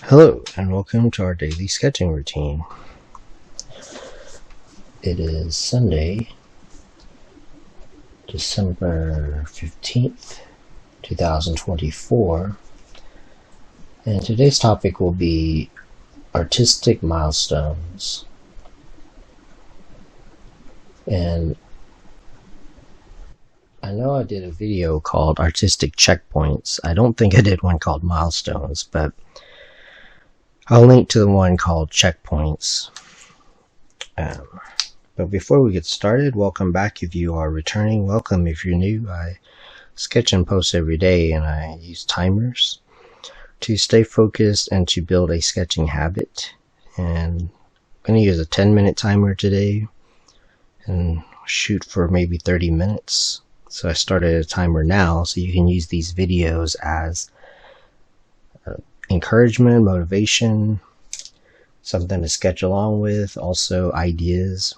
Hello, and welcome to our daily sketching routine. It is Sunday, December 15th, 2024, and today's topic will be artistic milestones. And I know I did a video called Artistic Checkpoints. I don't think I did one called Milestones, but I'll link to the one called Checkpoints. But before we get started, welcome back if you are returning. Welcome if you're new. I sketch and post every day, and I use timers to stay focused and to build a sketching habit. And I'm going to use a 10-minute timer today and shoot for maybe 30 minutes. So I started a timer now, so you can use these videos as encouragement, motivation, something to sketch along with, also ideas.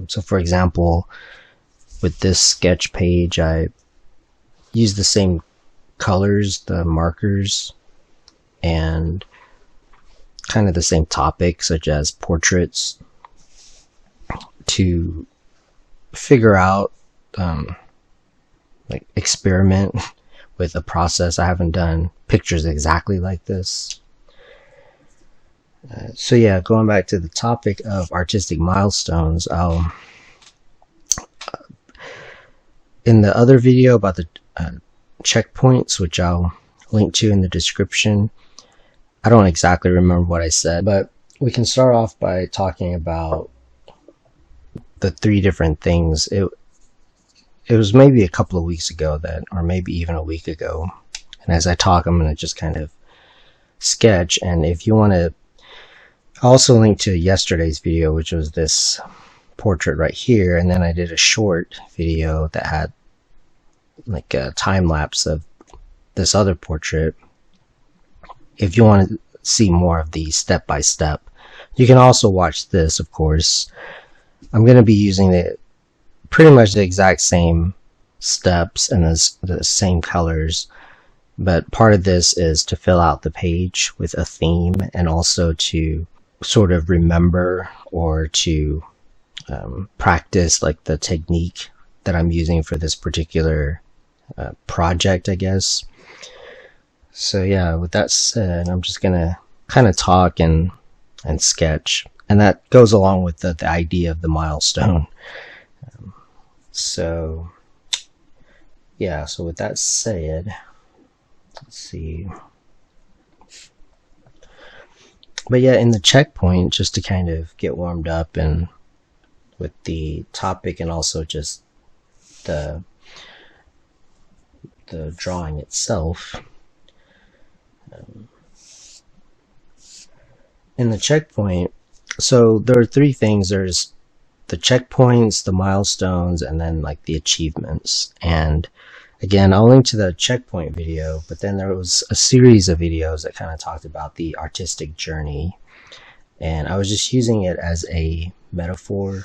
So for example, with this sketch page, I use the same colors, the markers, and kind of the same topic, such as portraits, to figure out, like experiment with a process. I haven't done pictures exactly like this. So yeah, going back to the topic of artistic milestones, in the other video about the checkpoints, which I'll link to in the description, I don't exactly remember what I said, but we can start off by talking about the three different things. It was maybe a couple of weeks ago or maybe even a week ago. And as I talk, I'm going to just kind of sketch. And if you want to, I'll also link to yesterday's video, which was this portrait right here. And then I did a short video that had like a time lapse of this other portrait. If you want to see more of the step by step, you can also watch this, of course. I'm going to be using pretty much the exact same steps and the same colors, but part of this is to fill out the page with a theme and also to sort of remember or to practice like the technique that I'm using for this particular project, I guess. So yeah, with that said, I'm just gonna kind of talk and sketch, and that goes along with the idea of the milestone. So yeah, so with that said, let's see. But yeah, in the checkpoint, just to kind of get warmed up and with the topic and also just the drawing itself. In the checkpoint, so there are three things. There's the checkpoints, the milestones, and then like the achievements. And again, I'll link to the checkpoint video, but then there was a series of videos that kind of talked about the artistic journey, and I was just using it as a metaphor.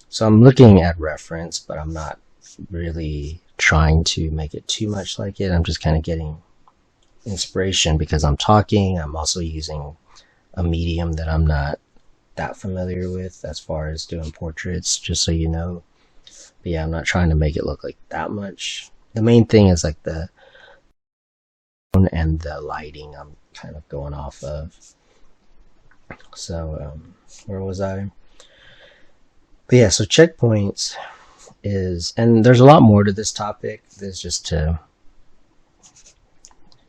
So I'm looking at reference, but I'm not really trying to make it too much like it. I'm just kind of getting inspiration because I'm talking. I'm also using a medium that I'm not that familiar with as far as doing portraits, just so you know. But yeah, I'm not trying to make it look like that much. The main thing is like the tone and the lighting I'm kind of going off of. So where was I? But yeah, so checkpoints is, and there's a lot more to this topic. There's just to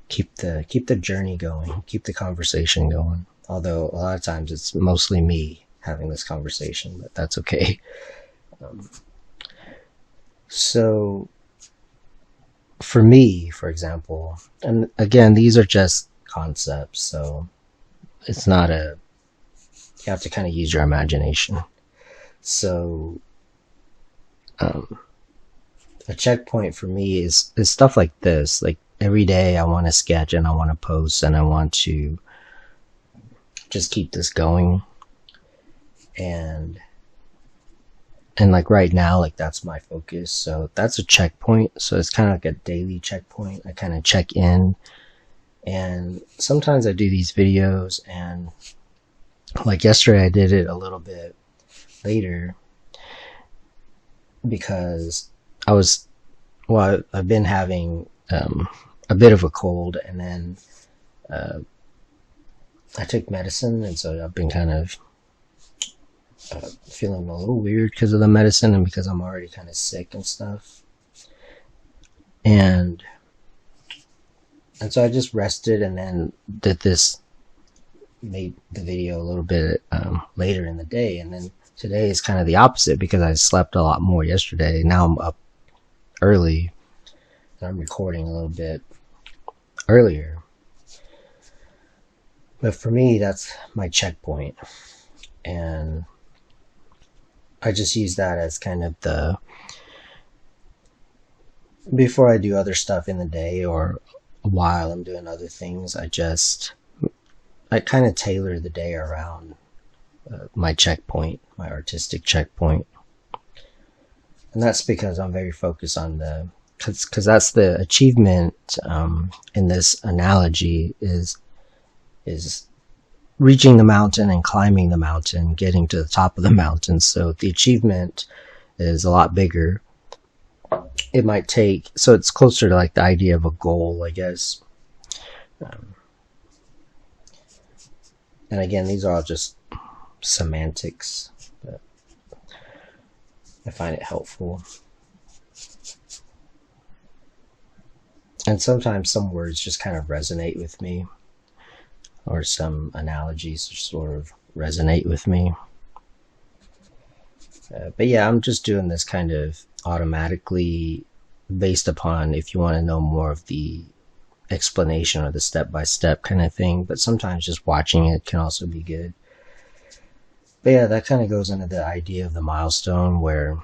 keep the journey going, keep the conversation going. Although a lot of times it's mostly me having this conversation, but that's okay. So for me, for example, and again, these are just concepts, so it's not you have to kind of use your imagination. So a checkpoint for me is stuff like this. Like every day I want to sketch and I want to post and I want to just keep this going. And like right now, like that's my focus. So that's a checkpoint. So it's kind of like a daily checkpoint. I kind of check in And sometimes I do these videos, and like yesterday I did it a little bit later because I've been having a bit of a cold, and then I took medicine, and so I've been kind of feeling a little weird because of the medicine and because I'm already kind of sick and stuff. And so I just rested and then made the video a little bit later in the day. And then today is kind of the opposite because I slept a lot more yesterday. Now I'm up early and I'm recording a little bit earlier. But for me, that's my checkpoint. And I just use that as kind of before I do other stuff in the day or while I'm doing other things, I kind of tailor the day around my checkpoint, my artistic checkpoint. And that's because I'm very focused on because that's the achievement in this analogy is reaching the mountain and climbing the mountain, getting to the top of the mountain. So the achievement is a lot bigger. It might take, so it's closer to like the idea of a goal, I guess. And again, these are all just semantics, but I find it helpful. And sometimes some words just kind of resonate with me, or some analogies just sort of resonate with me. But yeah, I'm just doing this kind of automatically based upon if you want to know more of the explanation or the step-by-step kind of thing. But sometimes just watching it can also be good. But yeah, that kind of goes into the idea of the milestone, where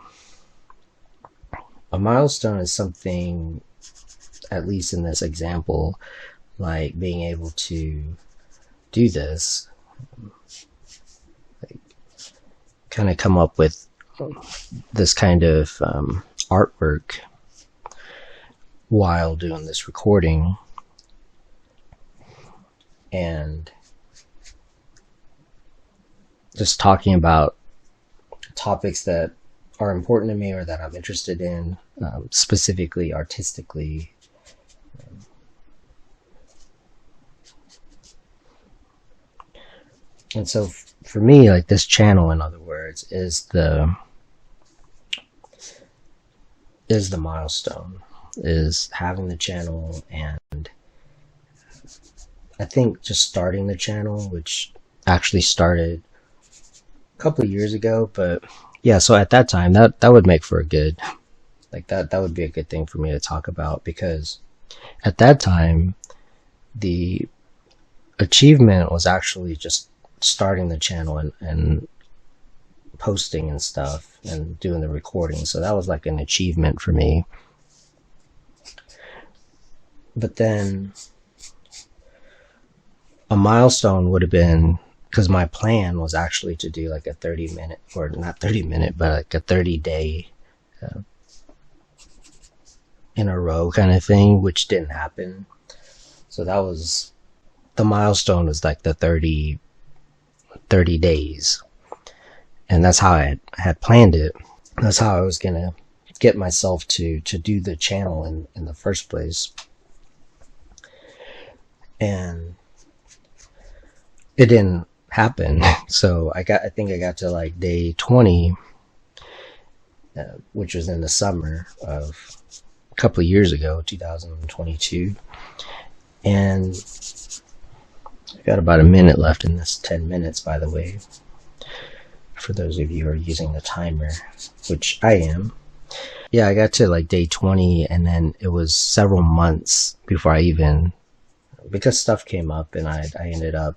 a milestone is something, at least in this example, like being able to do this, like kind of come up with this kind of artwork while doing this recording, and just talking about topics that are important to me or that I'm interested in, specifically artistically. And so for me, like this channel, in other words, is the milestone, is having the channel. And I think just starting the channel, which actually started a couple of years ago, but yeah, so at that time that would make for a good, like that would be a good thing for me to talk about, because at that time the achievement was actually just starting the channel and posting and stuff and doing the recording. So that was like an achievement for me. But then a milestone would have been, because my plan was actually to do like a 30-minute, or not 30-minute, but like a 30-day in a row kind of thing, which didn't happen. So that was, the milestone was like the 30 days. And that's how I had planned it. That's how I was going to get myself to do the channel in the first place. And it didn't happen. So I think I got to like day 20, which was in the summer of a couple of years ago, 2022. And I got about a minute left in this, 10 minutes, by the way, for those of you who are using the timer, which I am. Yeah, I got to like day 20, and then it was several months before I even, because stuff came up, and I ended up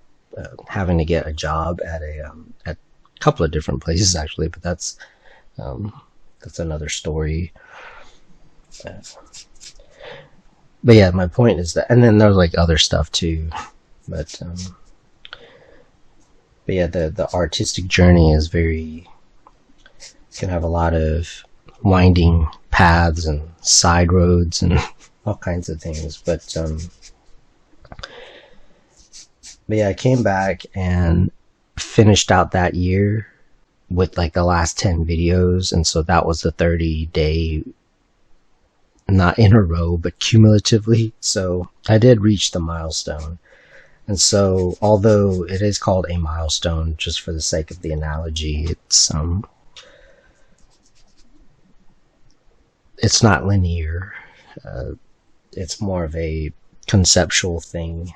having to get a job at a couple of different places actually, but that's another story. But yeah, my point is that, and then there's like other stuff too, but yeah, the artistic journey is can have a lot of winding paths and side roads and all kinds of things. But But yeah, I came back and finished out that year with like the last 10 videos, and so that was the 30-day, not in a row but cumulatively. So I did reach the milestone. And so although it is called a milestone, just for the sake of the analogy, it's not linear. It's more of a conceptual thing.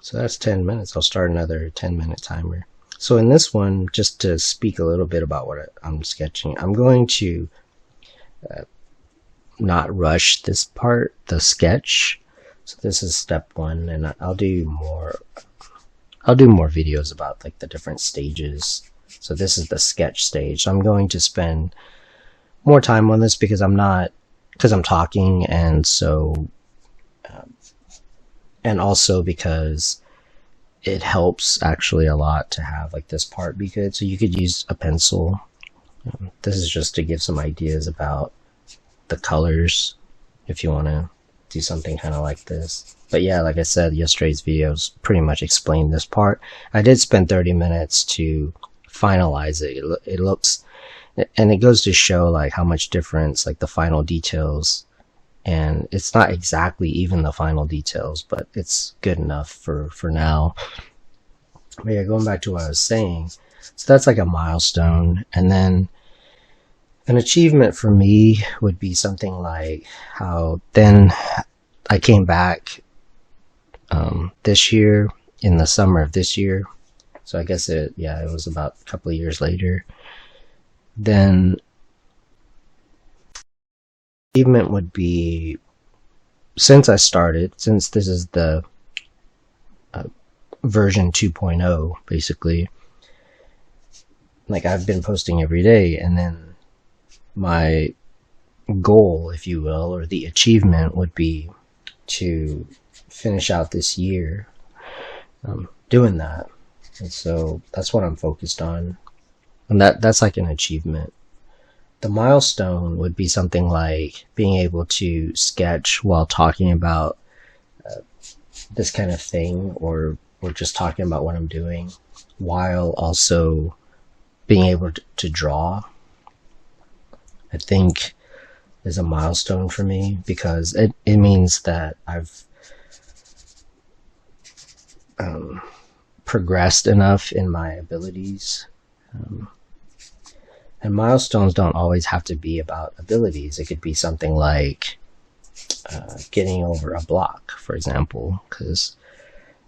So that's 10 minutes. I'll start another 10-minute timer. So in this one, just to speak a little bit about what I'm sketching, I'm going to not rush this part, the sketch. So this is step one, and I'll do more videos about like the different stages. So this is the sketch stage. So I'm going to spend more time on this because I'm talking, and so and also because it helps actually a lot to have like this part be good. So you could use a pencil. This is just to give some ideas about the colors if you want to do something kind of like this. But yeah, like I said, yesterday's videos pretty much explained this part. I did spend 30 minutes to finalize it. It looks, and it goes to show like how much difference like the final details, and it's not exactly even the final details, but it's good enough for now. But yeah, going back to what I was saying, so that's like a milestone. And then an achievement for me would be something like how then I came back this year, in the summer of this year. So I guess it was about a couple of years later. Then achievement would be, since this is the version 2.0, basically, like I've been posting every day, and then my goal, if you will, or the achievement would be to finish out this year doing that. And so that's what I'm focused on, and that's like an achievement. The milestone would be something like being able to sketch while talking about this kind of thing, or just talking about what I'm doing, while also being able to draw. I think is a milestone for me, because it means that I've progressed enough in my abilities. And milestones don't always have to be about abilities. It could be something like getting over a block, for example, because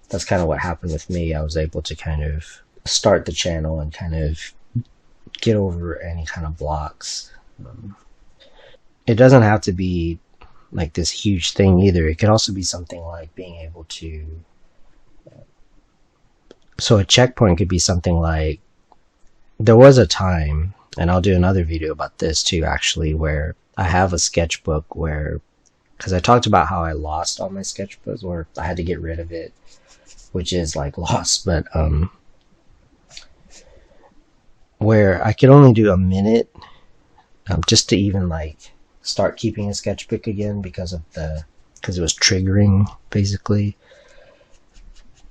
that's kind of what happened with me. I was able to kind of start the channel and kind of get over any kind of blocks. It doesn't have to be like this huge thing either. It could also be something like being able to, so a checkpoint could be something like, there was a time, and I'll do another video about this too actually, where I have a sketchbook where, because I talked about how I lost all my sketchbooks, or I had to get rid of it, which is like lost, but where I could only do a minute just to even like start keeping a sketchbook again, because it was triggering basically.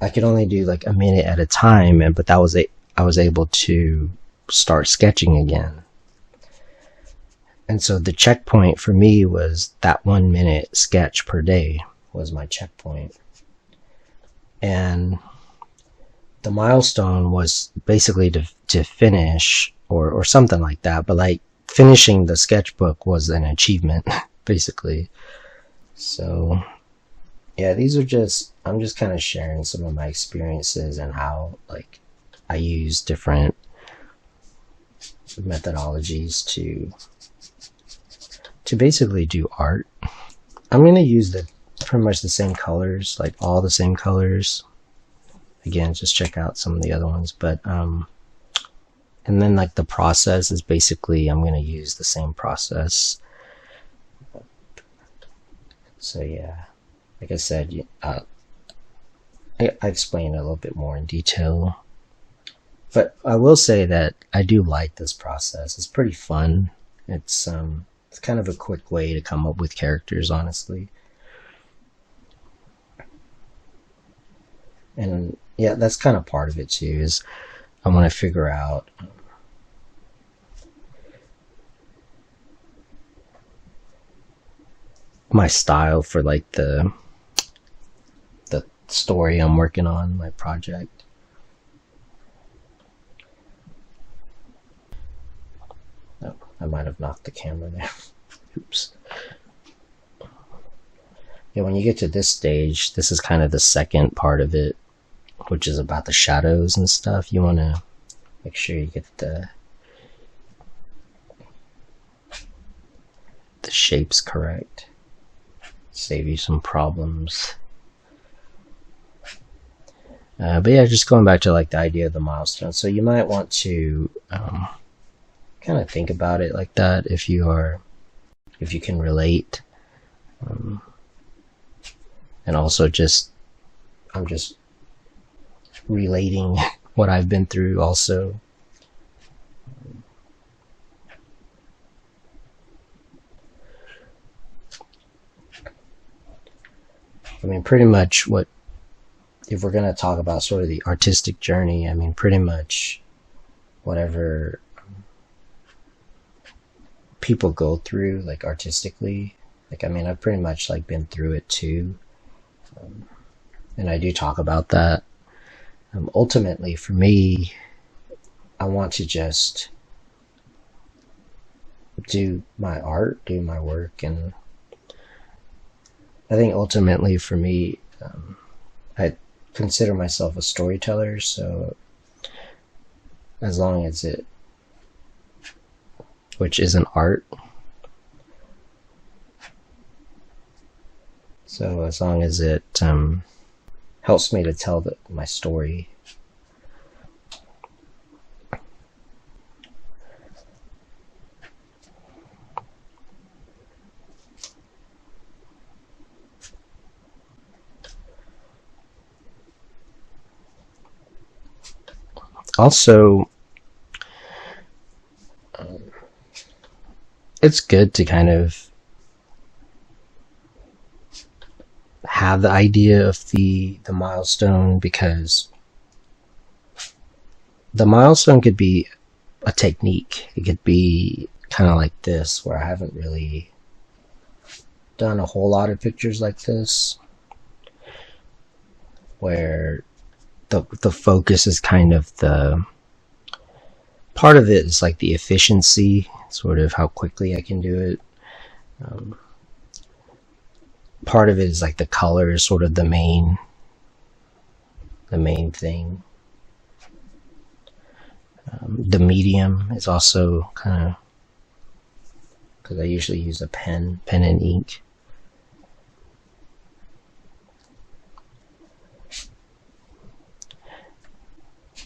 I could only do like a minute at a time, but I was able to start sketching again. And so the checkpoint for me was that 1 minute sketch per day was my checkpoint. And the milestone was basically to finish, or something like that, but like finishing the sketchbook was an achievement basically. So yeah, I'm just kind of sharing some of my experiences and how like I use different methodologies to basically do art. I'm going to use pretty much the same colors, like all the same colors. Again, just check out some of the other ones, but and then like the process is basically, I'm going to use the same process. So yeah, like I said, I explained it a little bit more in detail, but I will say that I do like this process. It's pretty fun. It's kind of a quick way to come up with characters, honestly. And yeah, that's kind of part of it too, is I want to figure out my style for like the story I'm working on, my project. Oh, I might have knocked the camera there. Oops. Yeah, when you get to this stage, this is kind of the second part of it, which is about the shadows and stuff. You want to make sure you get the shapes correct. Save you some problems. But yeah, just going back to like the idea of the milestone. So you might want to kind of think about it like that if you can relate. And also I'm just relating what I've been through also. I mean, pretty much if we're going to talk about sort of the artistic journey, I mean, pretty much whatever people go through, like artistically, like, I mean, I've pretty much like been through it too. And I do talk about that. Ultimately, for me, I want to just do my art, do my work, and I think ultimately for me, I consider myself a storyteller, so as long as which is an art, so as long as it helps me to tell my story. Also, it's good to kind of have the idea of the milestone, because the milestone could be a technique. It could be kind of like this, where I haven't really done a whole lot of pictures like this, where the focus is kind of part of it is like the efficiency, sort of how quickly I can do it. Part of it is like the color is sort of the main thing. The medium is also kind of, because I usually use a pen and ink.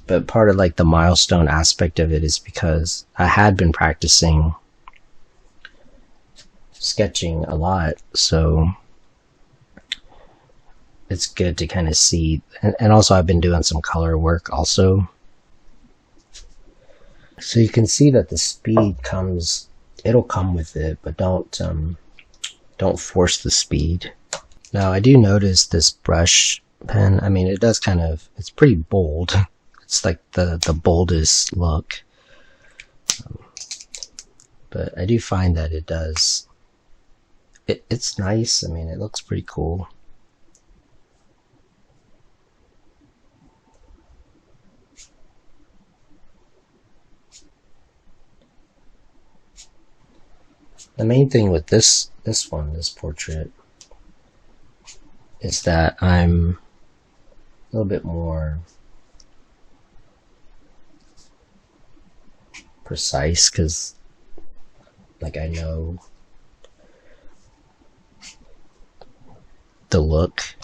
But part of like the milestone aspect of it is because I had been practicing sketching a lot, so it's good to kind of see, and also I've been doing some color work also, so you can see that the speed it'll come with it, but don't force the speed. Now I do notice this brush pen, I mean, it does kind of, it's pretty bold. It's like the boldest look. But I do find that it's nice. I mean, it looks pretty cool. The main thing with this portrait, is that I'm a little bit more precise, because like I know the look.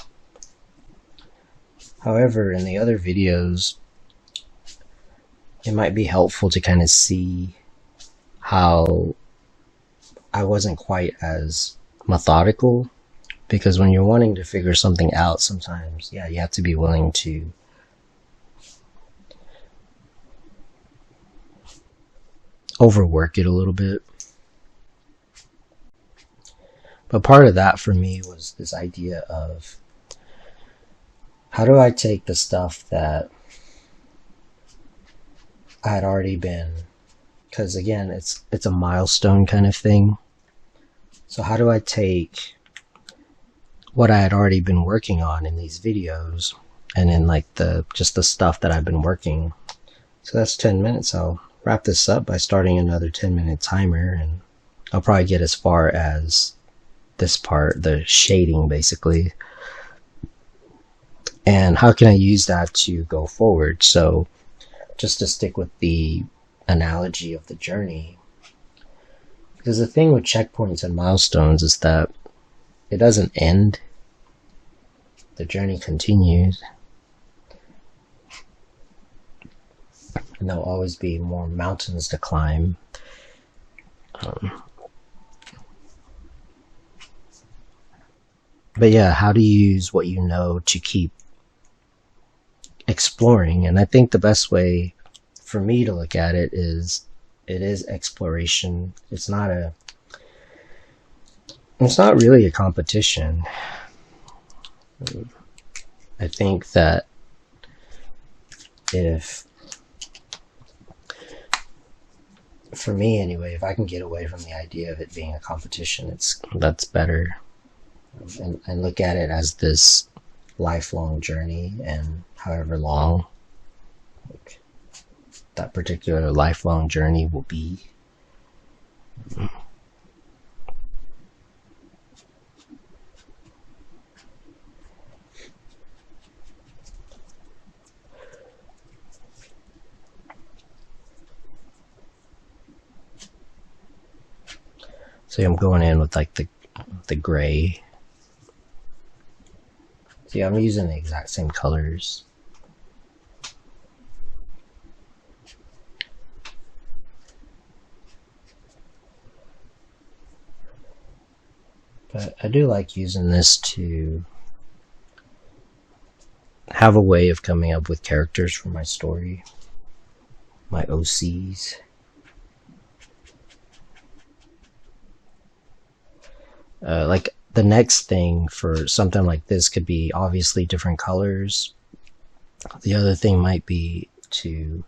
However, in the other videos, it might be helpful to kind of see how I wasn't quite as methodical, because when you're wanting to figure something out, sometimes, yeah, you have to be willing to overwork it a little bit. But part of that for me was this idea of how do I take the stuff that I had already been, because again, it's a milestone kind of thing. So how do I take what I had already been working on in these videos and in like just the stuff that I've been working? So that's 10 minutes. I'll wrap this up by starting another 10-minute timer, and I'll probably get as far as this part, the shading basically. And how can I use that to go forward? So just to stick with the analogy of the journey, because the thing with checkpoints and milestones is that it doesn't end. The journey continues. And there'll always be more mountains to climb. But yeah, how do you use what you know to keep exploring? And I think the best way for me to look at it is exploration. It's not really a competition. I think that for me anyway, if I can get away from the idea of it being a competition, that's better. And look at it as this lifelong journey, and however long that particular lifelong journey will be. So I'm going in with like the gray. See, I'm using the exact same colors. But I do like using this to have a way of coming up with characters for my story, my OCs. Like the next thing for something like this could be obviously different colors. The other thing might be to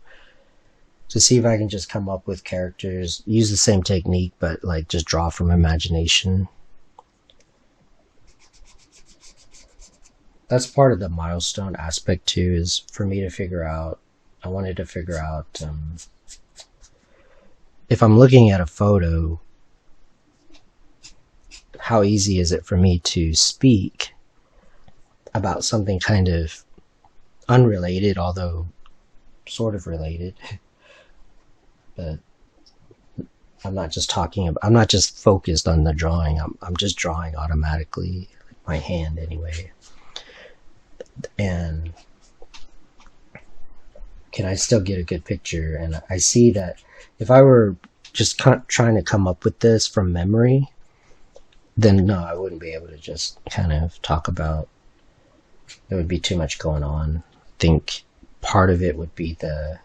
see if I can just come up with characters, use the same technique, but like just draw from imagination. That's part of the milestone aspect too, is for me to figure out, I wanted to figure out if I'm looking at a photo, how easy is it for me to speak about something kind of unrelated, although sort of related. But I'm not just focused on the drawing. I'm just drawing automatically, my hand anyway. And can I still get a good picture? And I see that if I were just trying to come up with this from memory, then no, I wouldn't be able to just kind of talk about, there would be too much going on. I think part of it would be the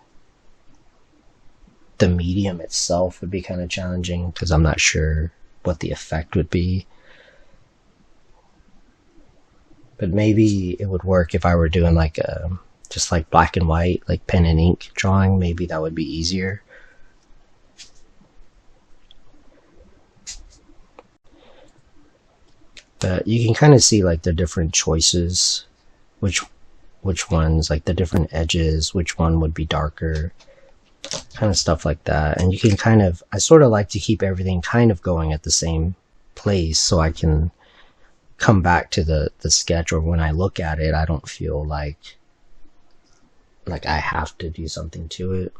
medium itself would be kind of challenging, because I'm not sure what the effect would be. But maybe it would work if I were doing like just like black and white, like pen and ink drawing. Maybe that would be easier. But you can kind of see like the different choices, which ones, like the different edges, which one would be darker, kind of stuff like that. And you can kind of, I sort of like to keep everything kind of going at the same place, so I can come back to the sketch, or when I look at it, I don't feel like I have to do something to it.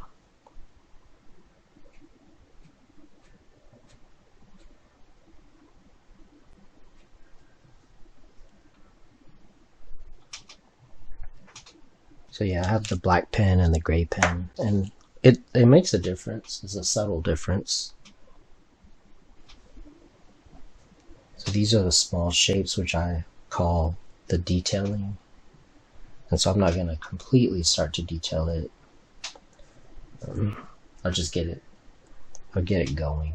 So yeah, I have the black pen and the gray pen, and it makes a difference. It's a subtle difference. So these are the small shapes, which I call the detailing. And so I'm not going to completely start to detail it. I'll just get it going.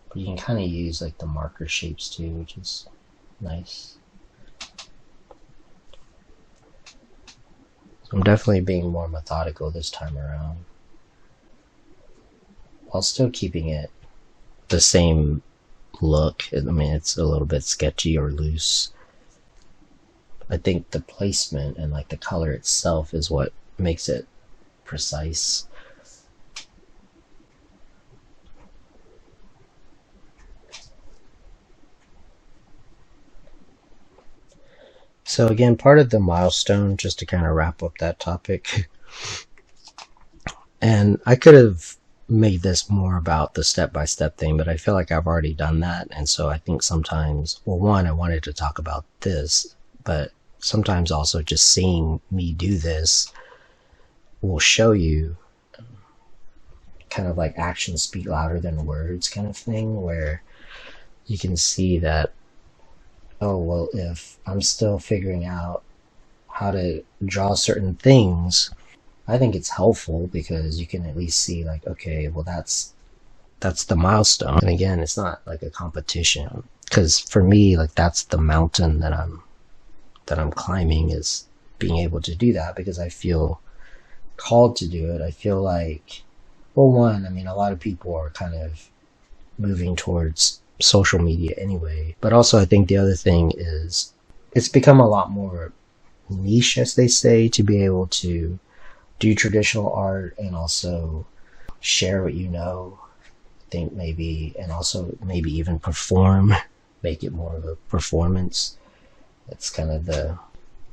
But you can kind of use like the marker shapes too, which is nice. I'm definitely being more methodical this time around, while still keeping it the same look. I mean, it's a little bit sketchy or loose. I think the placement and like the color itself is what makes it precise. So again, part of the milestone, just to kind of wrap up that topic, and I could have made this more about the step-by-step thing, but I feel like I've already done that. And so I think sometimes, well, one, I wanted to talk about this, but sometimes also just seeing me do this will show you kind of like actions speak louder than words kind of thing, where you can see that, oh, well, if I'm still figuring out how to draw certain things, I think it's helpful because you can at least see like, okay, well, that's the milestone. And again, it's not like a competition, because for me, like, that's the mountain that I'm climbing, is being able to do that, because I feel called to do it. I feel like, well, one, I mean, a lot of people are kind of moving towards social media anyway, but also I think the other thing is it's become a lot more niche, as they say, to be able to do traditional art and also share what you know. I think maybe, and also maybe even perform, make it more of a performance. That's kind of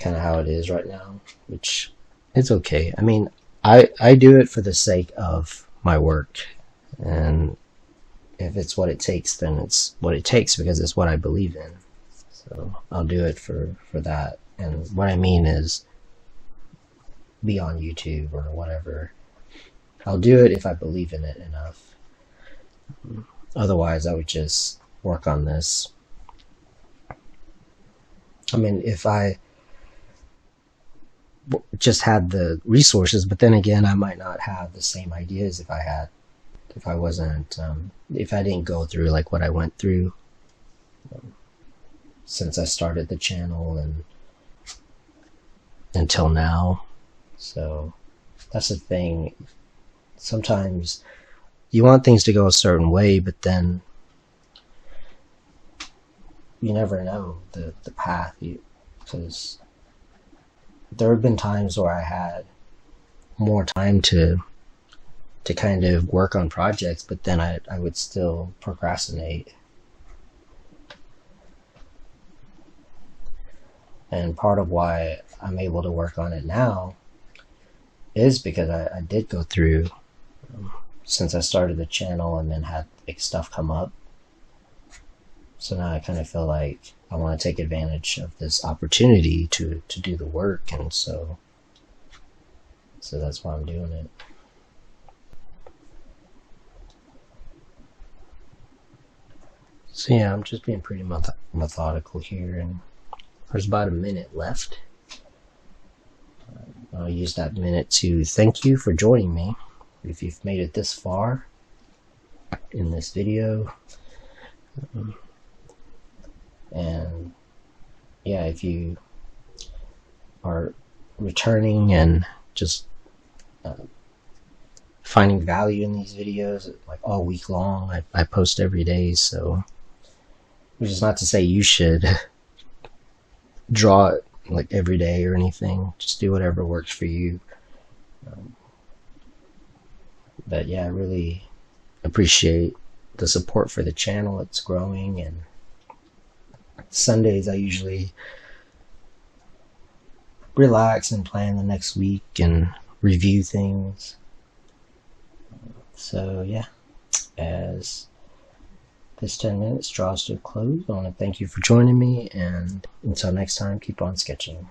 how it is right now, which it's okay. I mean, I do it for the sake of my work, and if it's what it takes, then it's what it takes, because it's what I believe in. So I'll do it for that. And what I mean is, be on YouTube or whatever. I'll do it if I believe in it enough. Otherwise, I would just work on this. I mean, if I just had the resources, but then again, I might not have the same ideas if I didn't go through like what I went through since I started the channel and until now. So that's the thing. Sometimes you want things to go a certain way, but then you never know the path, because there have been times where I had more time to kind of work on projects, but then I would still procrastinate. And part of why I'm able to work on it now is because I did go through, since I started the channel and then had like stuff come up. So now I kind of feel like I want to take advantage of this opportunity to do the work, and so that's why I'm doing it. So yeah, I'm just being pretty methodical here, and there's about a minute left. I'll use that minute to thank you for joining me. If you've made it this far in this video, and yeah, if you are returning and just finding value in these videos, like all week long, I post every day, so which is not to say you should draw it like every day or anything. Just do whatever works for you. But yeah, I really appreciate the support for the channel. It's growing, and Sundays I usually relax and plan the next week and review things. So yeah, as this 10 minutes draws to a close, I want to thank you for joining me, and until next time, keep on sketching.